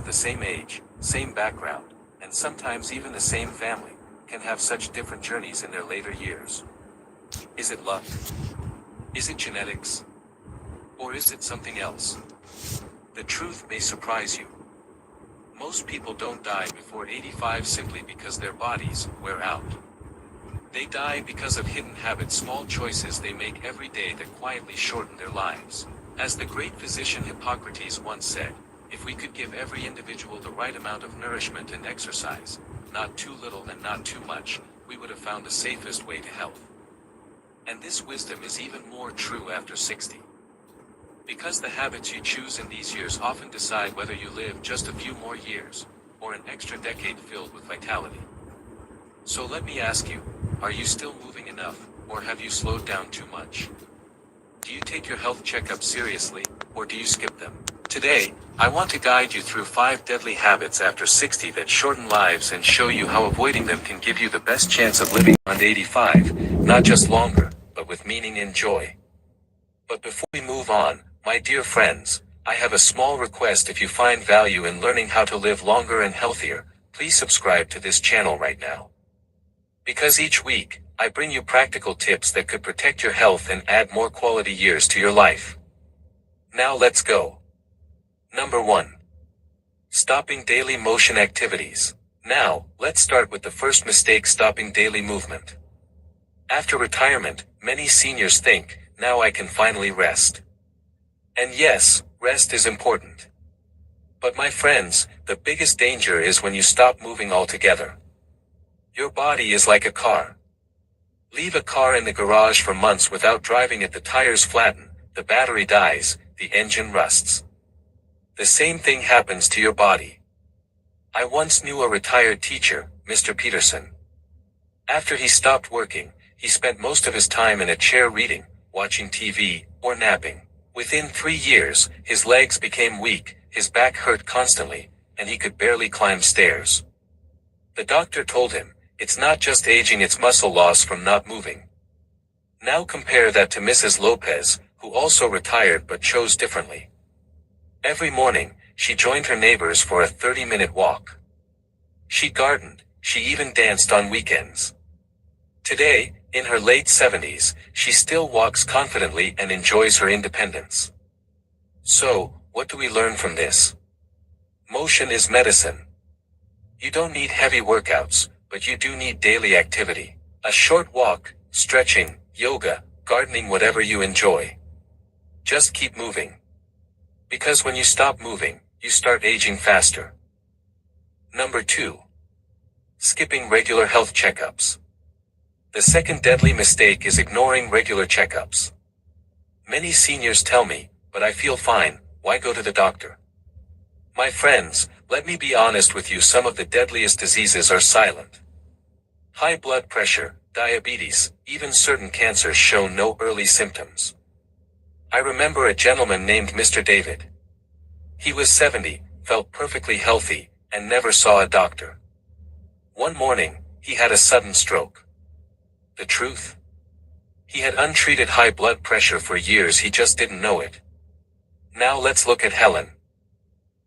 of the same age, same background, and sometimes even the same family, can have such different journeys in their later years? Is it luck? Is it genetics? Or is it something else? The truth may surprise you. Most people don't die before 85 simply because their bodies wear out. They die because of hidden habits, small choices they make every day that quietly shorten their lives. As the great physician Hippocrates once said, if we could give every individual the right amount of nourishment and exercise, not too little and not too much, we would have found the safest way to health. And this wisdom is even more true after 60. Because the habits you choose in these years often decide whether you live just a few more years, or an extra decade filled with vitality. So let me ask you, are you still moving enough, or have you slowed down too much? Do you take your health checkups seriously, or do you skip them? Today, I want to guide you through 5 deadly habits after 60 that shorten lives and show you how avoiding them can give you the best chance of living beyond 85, not just longer, but with meaning and joy. But before we move on, my dear friends, I have a small request. If you find value in learning how to live longer and healthier, please subscribe to this channel right now. Because each week, I bring you practical tips that could protect your health and add more quality years to your life. Now let's go. Number 1. Stopping daily motion activities. Now, let's start with the first mistake: stopping daily movement. After retirement, many seniors think, now I can finally rest. And yes, rest is important. But my friends, the biggest danger is when you stop moving altogether. Your body is like a car. Leave a car in the garage for months without driving it, the tires flatten, the battery dies, the engine rusts. The same thing happens to your body. I once knew a retired teacher, Mr. Peterson. After he stopped working, he spent most of his time in a chair reading, watching TV, or napping. Within 3 years, his legs became weak, his back hurt constantly, and he could barely climb stairs. The doctor told him, it's not just aging, it's muscle loss from not moving. Now compare that to Mrs. Lopez, who also retired but chose differently. Every morning, she joined her neighbors for a 30-minute walk. She gardened, she even danced on weekends. Today, in her late 70s, she still walks confidently and enjoys her independence. So, what do we learn from this? Motion is medicine. You don't need heavy workouts, but you do need daily activity. A short walk, stretching, yoga, gardening, whatever you enjoy. Just keep moving. Because when you stop moving, you start aging faster. Number 2. Skipping regular health checkups. The second deadly mistake is ignoring regular checkups. Many seniors tell me, but I feel fine, why go to the doctor? My friends, let me be honest with you, some of the deadliest diseases are silent. High blood pressure, diabetes, even certain cancers show no early symptoms. I remember a gentleman named Mr. David. He was 70, felt perfectly healthy, and never saw a doctor. One morning, he had a sudden stroke. The truth? He had untreated high blood pressure for years, he just didn't know it. Now let's look at Helen.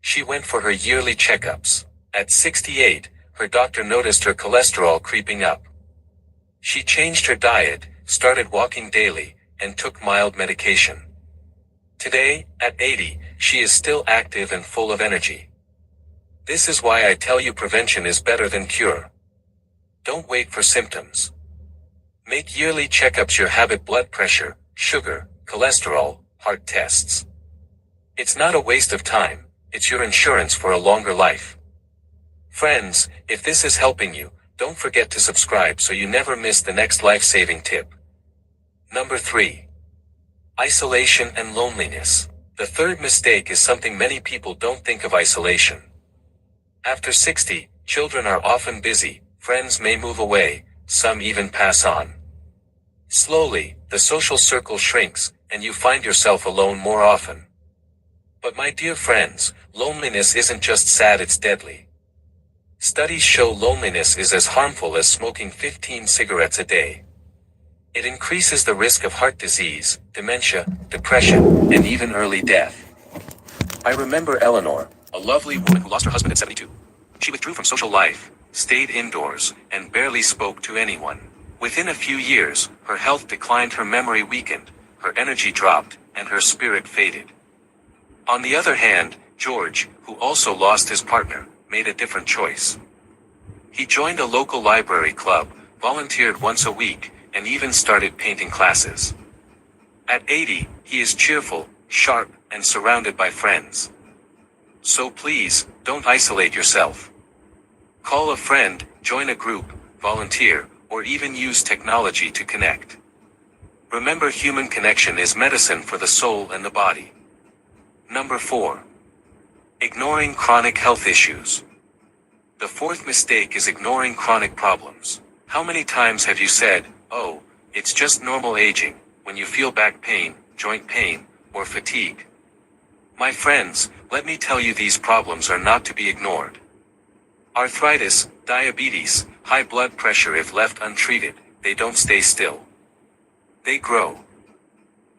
She went for her yearly checkups. At 68, her doctor noticed her cholesterol creeping up. She changed her diet, started walking daily, and took mild medication. Today, at 80, she is still active and full of energy. This is why I tell you prevention is better than cure. Don't wait for symptoms. Make yearly checkups your habit: blood pressure, sugar, cholesterol, heart tests. It's not a waste of time, it's your insurance for a longer life. Friends, if this is helping you, don't forget to subscribe so you never miss the next life-saving tip. Number 3. Isolation and loneliness. The third mistake is something many people don't think of: isolation. After 60, children are often busy, friends may move away, some even pass on. Slowly, the social circle shrinks, and you find yourself alone more often. But my dear friends, loneliness isn't just sad, it's deadly. Studies show loneliness is as harmful as smoking 15 cigarettes a day. It increases the risk of heart disease, dementia, depression, and even early death. I remember Eleanor, a lovely woman who lost her husband at 72. She withdrew from social life, stayed indoors, and barely spoke to anyone. Within a few years, her health declined, her memory weakened, her energy dropped, and her spirit faded. On the other hand, George, who also lost his partner, made a different choice. He joined a local library club, volunteered once a week, and even started painting classes. At 80, he is cheerful, sharp, and surrounded by friends. So please, don't isolate yourself. Call a friend, join a group, volunteer, or even use technology to connect. Remember, human connection is medicine for the soul and the body. Number 4. Ignoring chronic health issues. The fourth mistake is ignoring chronic problems. How many times have you said, "Oh, it's just normal aging," when you feel back pain, joint pain, or fatigue? My friends, let me tell you, these problems are not to be ignored. Arthritis, diabetes, high blood pressure, if left untreated, they don't stay still. They grow.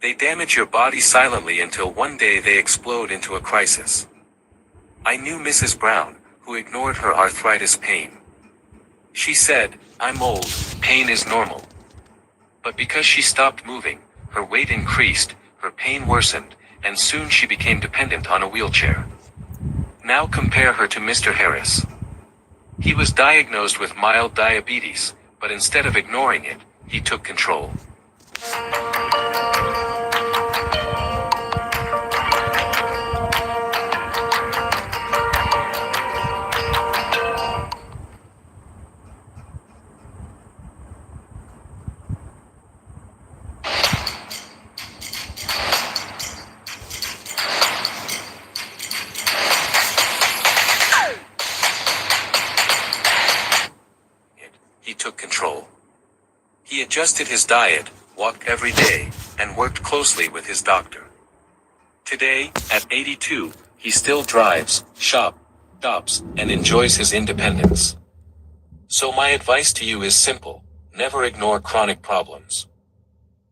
They damage your body silently until one day they explode into a crisis. I knew Mrs. Brown, who ignored her arthritis pain. She said, "I'm old, pain is normal." But because she stopped moving, her weight increased, her pain worsened, and soon she became dependent on a wheelchair. Now compare her to Mr. Harris. He was diagnosed with mild diabetes, but instead of ignoring it, he took control. He took control. He adjusted his diet, walked every day, and worked closely with his doctor. Today, at 82, he still drives, shops, and enjoys his independence. So my advice to you is simple: never ignore chronic problems.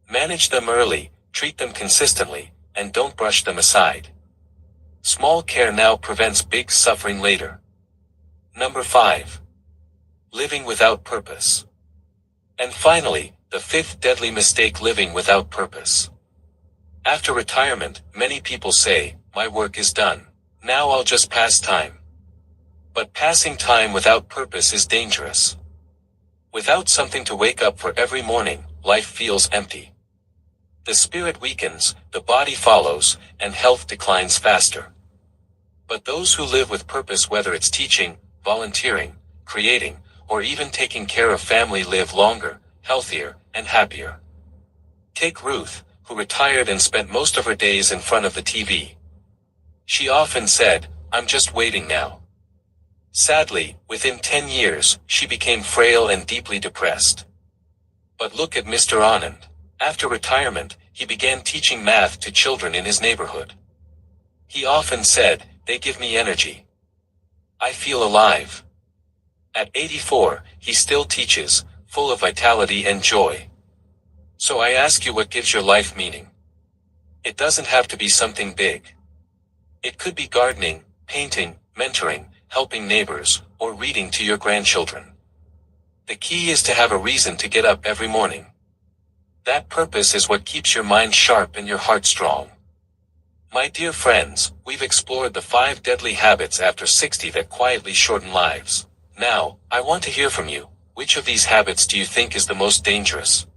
Manage them early, treat them consistently, and don't brush them aside. Small care now prevents big suffering later. Number 5. Living without purpose. And finally, the fifth deadly mistake: living without purpose. After retirement, many people say, "My work is done. Now I'll just pass time." But passing time without purpose is dangerous. Without something to wake up for every morning, life feels empty. The spirit weakens, the body follows, and health declines faster. But those who live with purpose, whether it's teaching, volunteering, creating, or even taking care of family, live longer, healthier, and happier. Take Ruth, who retired and spent most of her days in front of the TV. She often said, "I'm just waiting now." Sadly, within 10 years, she became frail and deeply depressed. But look at Mr. Anand. After retirement, he began teaching math to children in his neighborhood. He often said, "They give me energy. I feel alive." At 84, he still teaches, full of vitality and joy. So I ask you, what gives your life meaning? It doesn't have to be something big. It could be gardening, painting, mentoring, helping neighbors, or reading to your grandchildren. The key is to have a reason to get up every morning. That purpose is what keeps your mind sharp and your heart strong. My dear friends, we've explored the 5 deadly habits after 60 that quietly shorten lives. Now, I want to hear from you. Which of these habits do you think is the most dangerous?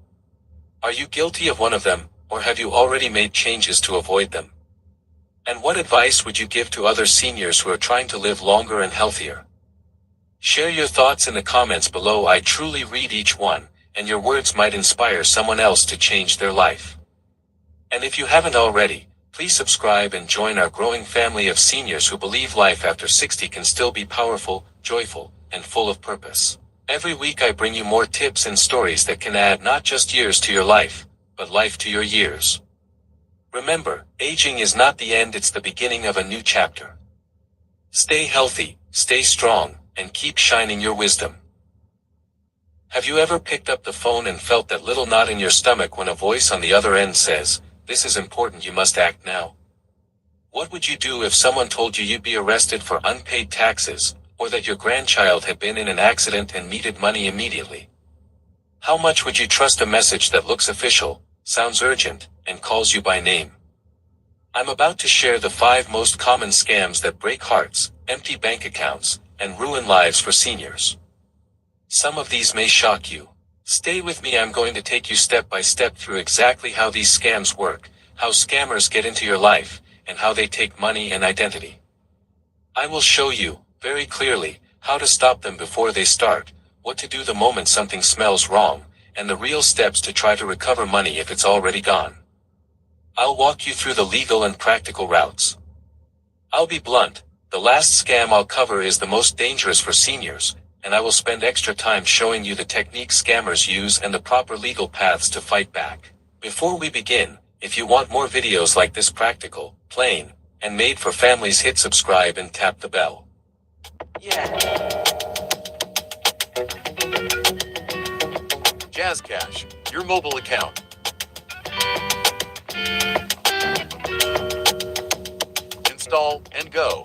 Are you guilty of one of them, or have you already made changes to avoid them? And what advice would you give to other seniors who are trying to live longer and healthier? Share your thoughts in the comments below. I truly read each one, and your words might inspire someone else to change their life. And if you haven't already, please subscribe and join our growing family of seniors who believe life after 60 can still be powerful, joyful, and full of purpose. Every week I bring you more tips and stories that can add not just years to your life, but life to your years. Remember, aging is not the end, it's the beginning of a new chapter. Stay healthy, stay strong, and keep shining your wisdom. Have you ever picked up the phone and felt that little knot in your stomach when a voice on the other end says, "This is important, you must act now"? What would you do if someone told you you'd be arrested for unpaid taxes, or that your grandchild had been in an accident and needed money immediately? How much would you trust a message that looks official, sounds urgent, and calls you by name? I'm about to share the 5 most common scams that break hearts, empty bank accounts, and ruin lives for seniors. Some of these may shock you. Stay with me, I'm going to take you step by step through exactly how these scams work, how scammers get into your life, and how they take money and identity. I will show you, very clearly, how to stop them before they start, what to do the moment something smells wrong, and the real steps to try to recover money if it's already gone. I'll walk you through the legal and practical routes. I'll be blunt, the last scam I'll cover is the most dangerous for seniors, and I will spend extra time showing you the techniques scammers use and the proper legal paths to fight back. Before we begin, if you want more videos like this practical, plain, and made for families, hit subscribe and tap the bell. Jazz Cash, your mobile account. Install and go.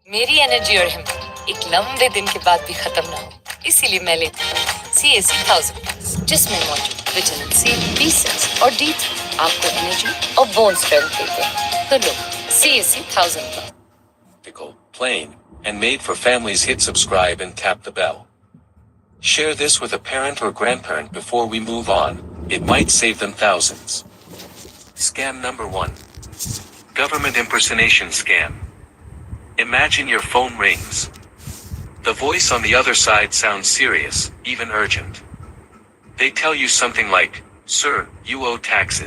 मेरी energy और हिम्मत एक लंबे दिन के बाद भी खत्म ना हो, इसीलिए मैं लेती हूँ CAC 1000+, जिसमें मौजूद विटामिन C, B6 और D3 आपको एनर्जी और बोन स्ट्रेंथ देते हैं। तो लो CAC 1000+. Plain, and made for families, hit subscribe and tap the bell. Share this with a parent or grandparent before we move on, it might save them thousands. Scam number 1. Government impersonation scam. Imagine your phone rings. The voice on the other side sounds serious, even urgent. They tell you something like, "Sir, you owe taxes."